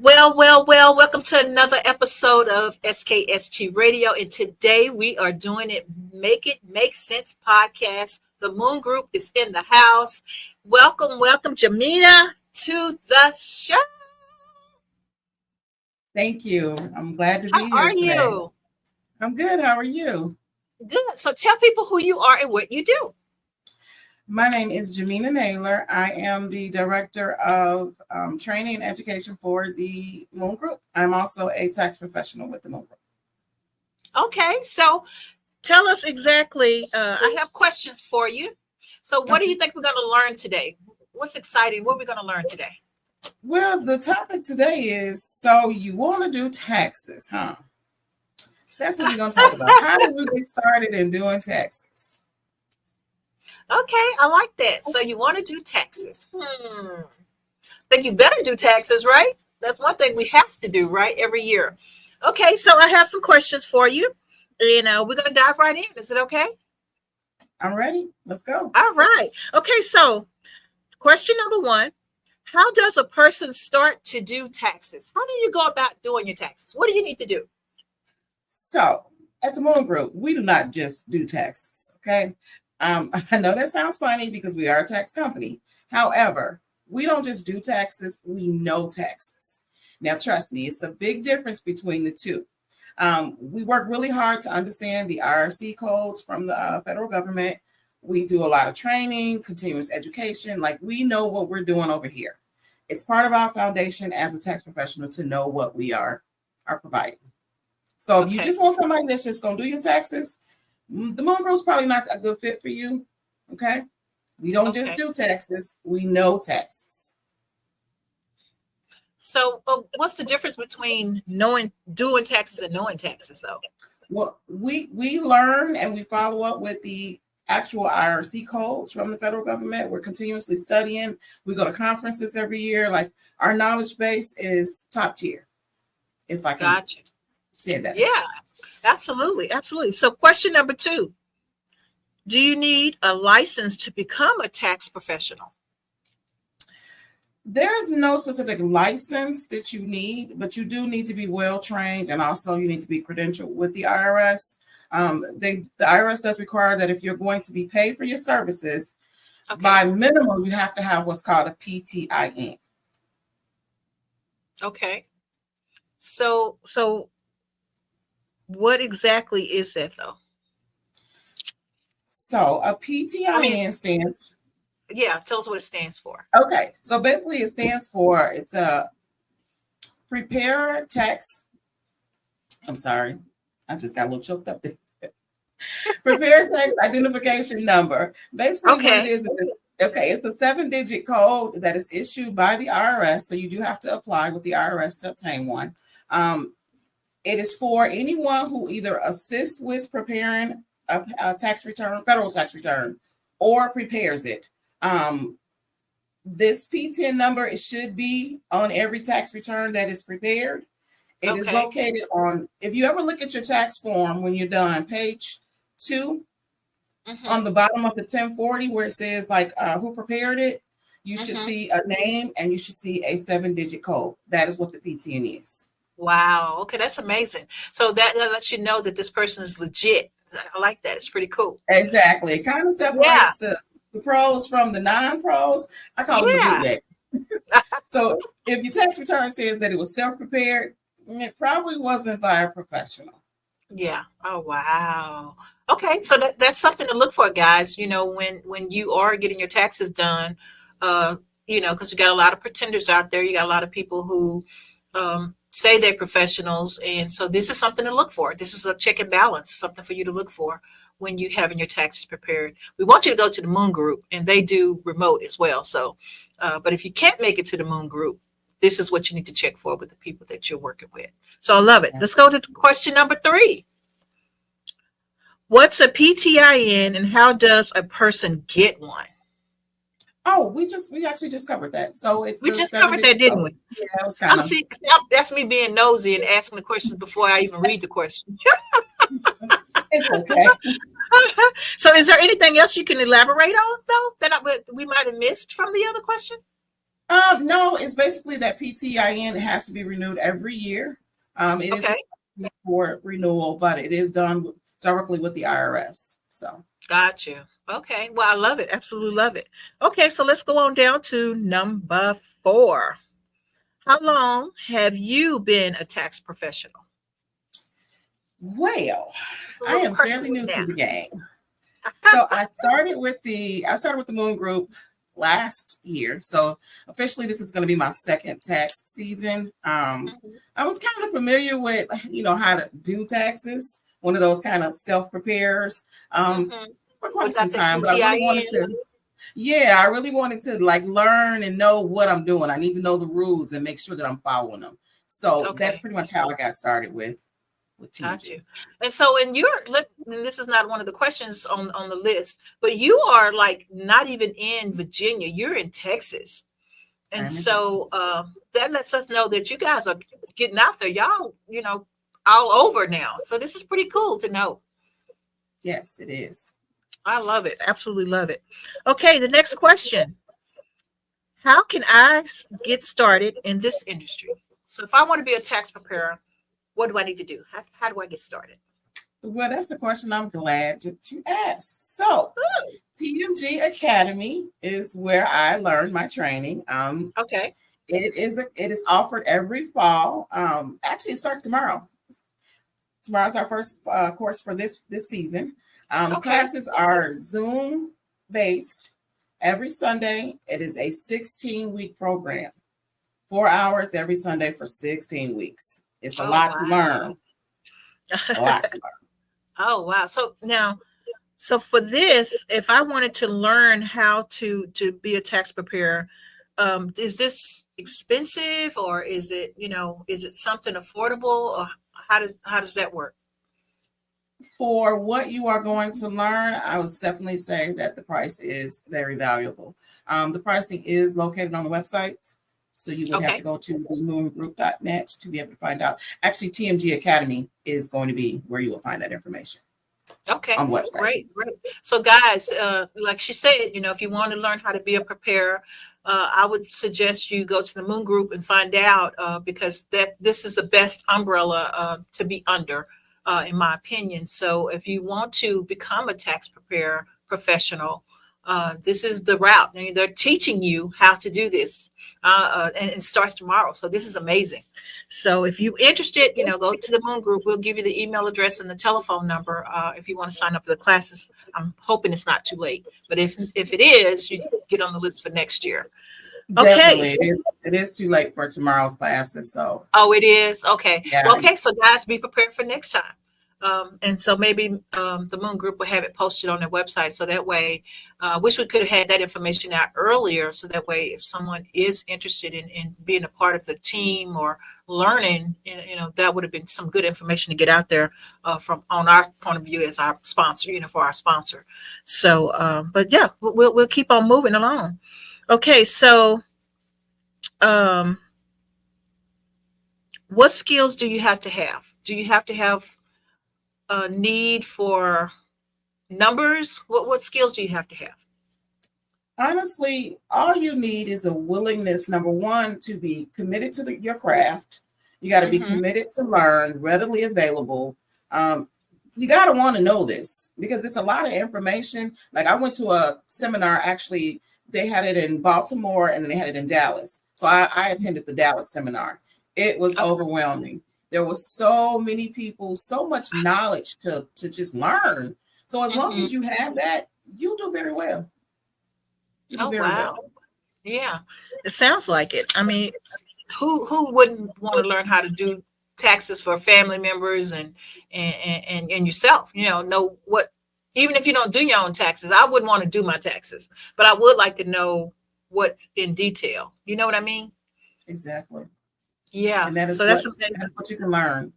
Well, welcome to another episode of SKST Radio. And today we are doing it Make It Make Sense podcast. The Moon Group is in the house. Welcome, Jamina, to the show. Thank you. I'm glad to How be here are today. you? I'm good. How are you? Good. So tell people who you are and what you do. My name is Jamina Naylor. I am the Director of Training and Education for the Moon Group. I'm also a tax professional with the Moon Group. Okay, so tell us exactly. I have questions for you. So what do you think we're going to learn today? What's exciting? What are we going to learn today? Well, the topic today is, so you want to do taxes, huh? That's what we're going to talk about. How did we get started in doing taxes? Okay, I like that. So you want to do taxes. Think you better do taxes, right? That's one thing we have to do, right? Every year. Okay, so I have some questions for you. We're going to dive right in. Is it okay? I'm ready. Let's go. All right. Okay, so question number one. How does a person start to do taxes? How do you go about doing your taxes? What do you need to do? So at the Moon Group, we do not just do taxes, okay? I know that sounds funny because we are a tax company. However, we don't just do taxes, we know taxes. Now, trust me, it's a big difference between the two. We work really hard to understand the IRC codes from the federal government. We do a lot of training, continuous education. Like, we know what we're doing over here. It's part of our foundation as a tax professional to know what we are providing. So if you just want somebody that's just going to do your taxes, the Moon Group is probably not a good fit for you. Okay. We don't just do taxes. We know taxes. So what's the difference between doing taxes and knowing taxes, though? Well, we learn and we follow up with the actual IRC codes from the federal government. We're continuously studying. We go to conferences every year. Like, our knowledge base is top tier. If I can say that. Yeah, absolutely. So question number two. Do you need a license to become a tax professional? There's no specific license that you need, but you do need to be well trained, and also you need to be credentialed with the IRS. The IRS does require that if you're going to be paid for your services, by minimum, you have to have what's called a PTIN. Okay. So what exactly is that, though? So a PTIN stands. Yeah, tell us what it stands for. Okay, so basically it stands for, it's a preparer tax. I'm sorry, I just got a little choked up there. Preparer tax identification number. Basically what it is, it's a 7-digit code that is issued by the IRS. So you do have to apply with the IRS to obtain one. It is for anyone who either assists with preparing a tax return, federal tax return, or prepares it. This PTIN number, it should be on every tax return that is prepared. It is located on, if you ever look at your tax form when you're done, page 2, on the bottom of the 1040 where it says who prepared it, you should see a name and you should see a 7-digit code. That is what the PTIN is. Wow. Okay, that's amazing. So that lets you know that this person is legit. I like that. It's pretty cool. Exactly. It kind of separates the pros from the non-pros. I call them the bootleg. So if your tax return says that it was self-prepared, it probably wasn't by a professional. Yeah. Oh, wow. Okay. So that's something to look for, guys. When you are getting your taxes done, because you got a lot of pretenders out there. You got a lot of people who say they're professionals. And so this is something to look for. This is a check and balance, something for you to look for when you're having your taxes prepared. We want you to go to the Moon Group, and they do remote as well. So, but if you can't make it to the Moon Group, this is what you need to check for with the people that you're working with. So I love it. Let's go to question number 3. What's a PTIN and how does a person get one? Oh, we actually just covered that. So we just covered that, didn't we? Yeah, it was kind of. That's me being nosy and asking the questions before I even read the question. It's okay. So, is there anything else you can elaborate on, though, that we might have missed from the other question? No, it's basically that PTIN has to be renewed every year. It is Okay. a for renewal, but it is done directly with the IRS. So, Got you. Okay. Well, I love it. Absolutely love it. Okay, so let's go on down to number 4. How long have you been a tax professional? well, It's a I little am fairly personal new now. to the game. So I started with the Moon Group last year. So officially, this is going to be my second tax season. Mhm. I was kind of familiar with how to do taxes. One of those kind of self preparers Mhm. for quite some Without the time, but I really wanted TTIN. to. Yeah, I really wanted to like learn and know what I'm doing. I need to know the rules and make sure that I'm following them. So that's Okay. pretty much how I got started with Got TMG. you. And so in your and this is not one of the questions on the list, but you are like not even in Virginia. You're in Texas. And I'm in so Texas. that lets us know that you guys are getting out there. Y'all, all over now. So this is pretty cool to know. Yes, it is. I love it. Absolutely love it. Okay, the next question. How can I get started in this industry? So if I want to be a tax preparer, what do I need to do? How do I get started? Well, that's a question I'm glad that you asked. So, TMG Academy is where I learned my training. Okay. It is offered every fall. Actually, it starts tomorrow. Tomorrow's our first course for this season. Okay. Classes are Zoom based every Sunday. It is a 16-week program, 4 hours every Sunday for 16 weeks. It's a Oh lot to wow. learn. A lot to learn. Oh wow. So now, so for this, if I wanted to learn how to be a tax preparer, is this expensive or is it, is it something affordable or how does that work? For what you are going to learn, I would definitely say that the price is very valuable. The pricing is located on the website. So you would have to Okay. go to the moongroup.net to be able to find out. Actually, TMG Academy is going to be where you will find that information Okay, on the website. great, great. So, guys, like she said, if you want to learn how to be a preparer, I would suggest you go to the Moon Group and find out because this is the best umbrella to be under, in my opinion. So, if you want to become a tax preparer professional, this is the route. And they're teaching you how to do this, and it starts tomorrow. So, this is amazing. So if you're interested, go to the Moon Group. We'll give you the email address and the telephone number if you want to sign up for the classes. I'm hoping it's not too late, but if it is, you get on the list for next year. Okay. Definitely. It is too late for tomorrow's classes. So, Oh, it is? Okay. yeah, Well, okay. So, guys, be prepared for next time. And so maybe the Moon Group will have it posted on their website. So that way, wish we could have had that information out earlier. So that way, if someone is interested in being a part of the team or learning, that would have been some good information to get out there from on our point of view as our sponsor, for our sponsor. So, but yeah, we'll keep on moving along. Okay. So, um, what skills do you have to have? Do you have to have a need for numbers? What skills do you have to have? honestly, all you need is a willingness, number one, to be committed to your craft. You got to be Mm-hmm. committed to learn, readily available. Um, you got to want to know this because it's a lot of information. Like I went to a seminar, actually, they had it in Baltimore and then they had it in Dallas. So I attended the Dallas seminar. It was Okay. overwhelming. There was so many people, so much knowledge to just learn. So as long Mm-hmm. as you have that, you do very well. You do Oh very wow. well. Yeah. It sounds like it. I mean, who wouldn't want to learn how to do taxes for family members and yourself? Know what even if you don't do your own taxes, I wouldn't want to do my taxes, but I would like to know what's in detail. You know what I mean? Exactly. Yeah. And that is So what that's amazing. that's what you can learn.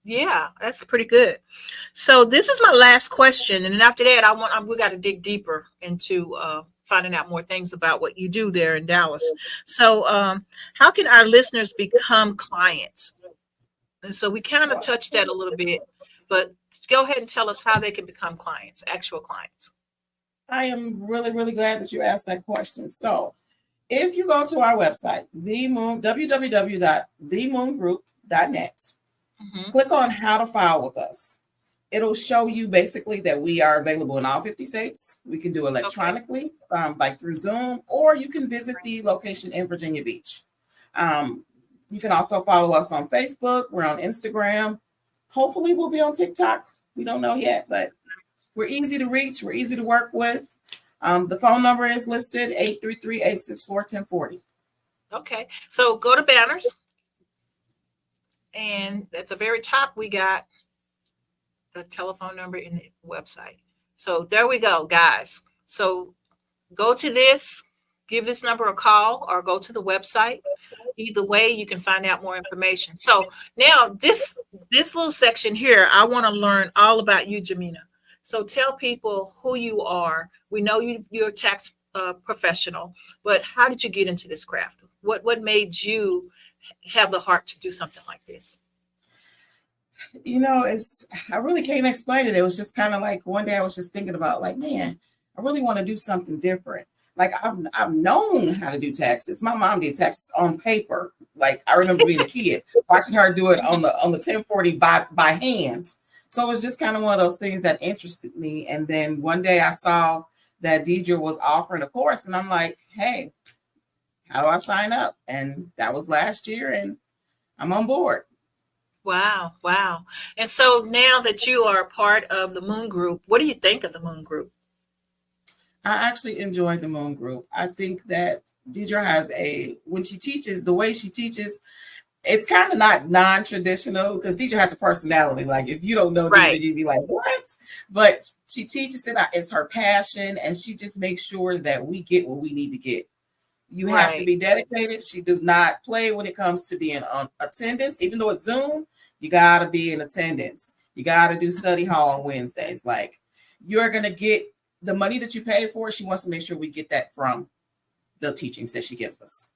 Yeah, that's pretty good. So this is my last question, and then after that, we got to dig deeper into finding out more things about what you do there in Dallas. So, how can our listeners become clients? And so we kind of Well, touched that a little bit, but go ahead and tell us how they can become clients, actual clients. I am really, really glad that you asked that question. So If you go to our website, www.themoongroup.net, Hmm. click on how to file with us. It'll show you basically that we are available in all 50 states. We can do Okay. electronically, like through Zoom, or you can visit the location in Virginia Beach. Um, you can also follow us on Facebook. We're on Instagram. Hopefully, we'll be on TikTok. We don't know yet, but we're easy to reach. We're easy to work with. The phone number is listed 833-864-1040. Okay. So go to banners, and at the very top, we got the telephone number in the website. So there we go, guys. So go to this, give this number a call, or go to the website. Either way, you can find out more information. So now this little section here, I want to learn all about you, Jamina. So tell people who you are. We know you're a tax professional, but how did you get into this craft? What made you have the heart to do something like this? It's I really can't explain it. It was just kind of like one day I was just thinking about like, man, I really want to do something different. Like I've known how to do taxes. My mom did taxes on paper. Like I remember being a kid watching her do it on the 1040 by hand. So it was just kind of one of those things that interested me. And then one day I saw that Deidre was offering a course, and I'm like, hey, how do I sign up? And that was last year, and I'm on board. Wow, wow. And so now that you are a part of the Moon Group, what do you think of the Moon Group? I actually enjoy the Moon Group. I think that Deidre has when she teaches, the way she teaches, it's kind of not non-traditional because Deidre has a personality. Like if you don't know Deidre, Right, you'd be like, what? But she teaches it, it's her passion, and she just makes sure that we get what we need to get. You have to right. be dedicated. She does not play when it comes to being on attendance. Even though it's Zoom, you got to be in attendance. You got to do study hall on Wednesdays. Like you're going to get the money that you pay for. She wants to make sure we get that from the teachings that she gives us.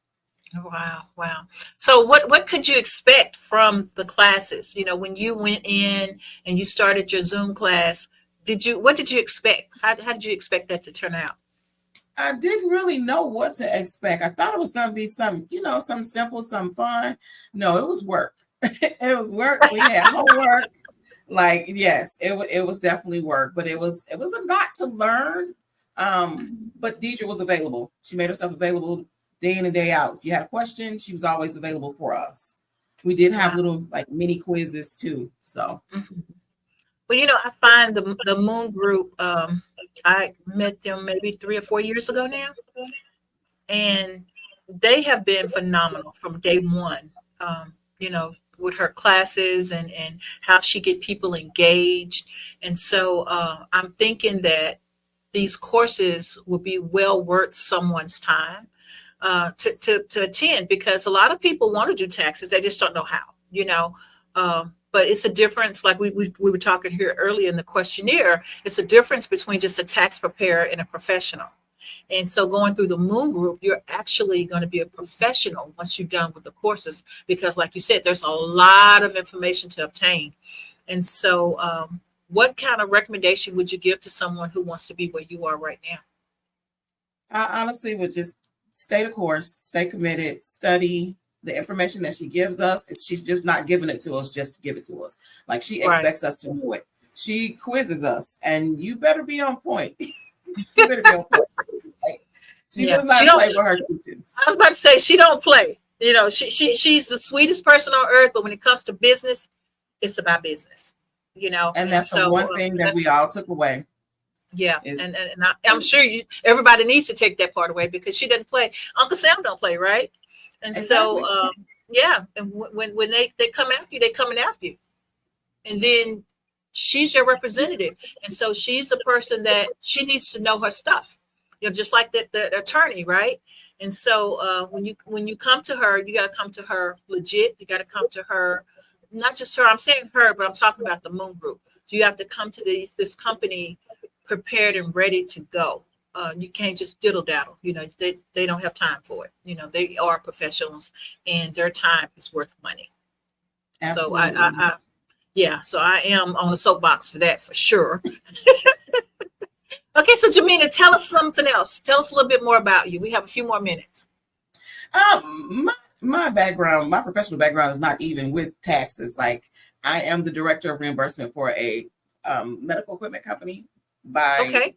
Wow, wow. So what could you expect from the classes? You know, when you went in and you started your Zoom class, what did you expect? How did you expect that to turn out? I didn't really know what to expect. I thought it was going to be some simple, some fun. No, it was work. It was work. We had homework. Like, yes, it was definitely work, but it was a lot to learn. But Deidre was available. She made herself available day in and day out. If you had a question, she was always available for us. We did have Wow. little like mini quizzes too. So Mhm. Well, I find the Moon Group. I met them maybe 3 or 4 years ago now, and they have been phenomenal from day one. With her classes and how she get people engaged, and so I'm thinking that these courses will be well worth someone's time to attend, because a lot of people want to do taxes, they just don't know how. But it's a difference, like we were talking here earlier in the questionnaire. It's a difference between just a tax preparer and a professional. And so going through the Moon Group, you're actually going to be a professional once you're done with the courses, because like you said, there's a lot of information to obtain. And so what kind of recommendation would you give to someone who wants to be where you are right now? I honestly would just stay the course, stay committed, study the information that she gives us. She's just not giving it to us just to give it to us. Like she Right. expects us to know it. She quizzes us, and you better be on point. You better be on point. Like, she Yeah. does She not don't play with her teachings. I was about to say she don't play. She's the sweetest person on earth, but when it comes to business, it's about business. And And that's the so one thing that we that's all took away yeah, is and I'm sure everybody needs to take that part away, because she doesn't play. Uncle Sam don't play, right? And so exactly. yeah, and when they come after you, they coming after you, and then she's your representative, and so she's the person that she needs to know her stuff. Just like the attorney, right? And so when you come to her, you got to come to her legit. You got to come to her, not just her. I'm saying her, but I'm talking about the Moon Group. So you have to come to this company prepared and ready to go. You can't just diddle daddle. They don't have time for it. They are professionals, and their time is worth money. So Absolutely. yeah, so I am on the soapbox for that for sure. Okay, so Jamina, tell us something else. Tell us a little bit more about you. We have a few more minutes. My background, my professional background is not even with taxes. Like I am the director of reimbursement for a medical equipment company. By Okay.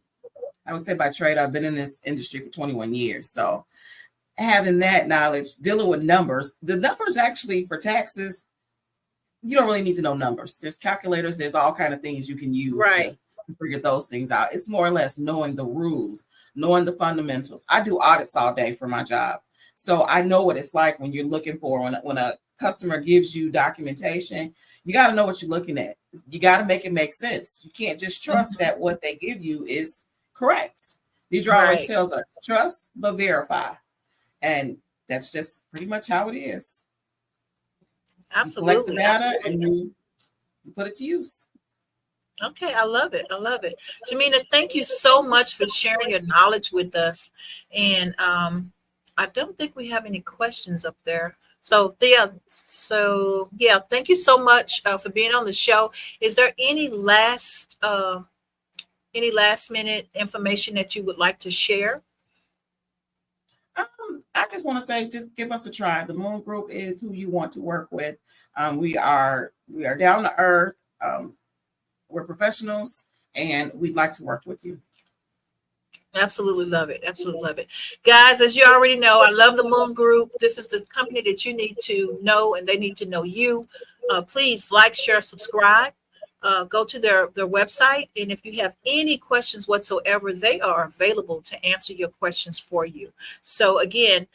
I would say by trade, I've been in this industry for 21 years. So having that knowledge, dealing with numbers, the numbers actually for taxes, you don't really need to know numbers. There's calculators. There's all kind of things you can use Right. to figure those things out. It's more or less knowing the rules, knowing the fundamentals. I do audits all day for my job. So I know what it's like when you're looking for when a customer gives you documentation, you got to know what you're looking at. You got to make it make sense. You can't just trust Mhm. that what they give you is correct. These are always Right. tells us trust but verify. And that's just pretty much how it is. You collect the Absolutely. data Absolutely. and you put it to use. Okay, I love it. I love it. Jamina, thank you so much for sharing your knowledge with us. And I don't think we have any questions up there. So Thea, so yeah, thank you so much for being on the show. Is there any last minute information that you would like to share? I just want to say, just give us a try. The Moon Group is who you want to work with. We are down to earth. We're professionals, and we'd like to work with you. Absolutely love it. Absolutely love it. Guys, as you already know, I love the Moon Group. This is the company that you need to know, and they need to know you. Please like, share, subscribe. Go to their website. And if you have any questions whatsoever, they are available to answer your questions for you. So, again,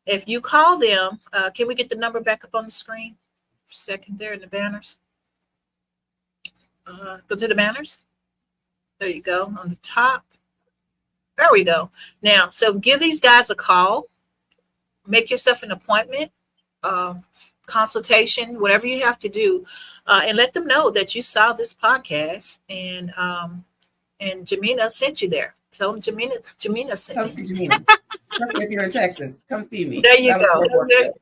if you call them, can we get the number back up on the screen? Second there in the banners. Go to the banners. There you go on the top. There we go. Now, so give these guys a call, make yourself an appointment, uh, consultation, whatever you have to do, and let them know that you saw this podcast and Jamina sent you there. Tell them Jamina sent Come you. see Jamina. Especially if you're in Texas, come see me. There you Dallas go. Fort Worth.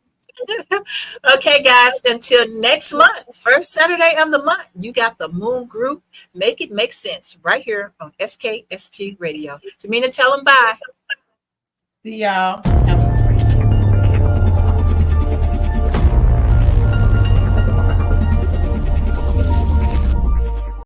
Okay, guys, until next month, first Saturday of the month, you got the Moon Group. Make it make sense right here on SKST Radio. Jamina, tell them bye. See y'all. Have a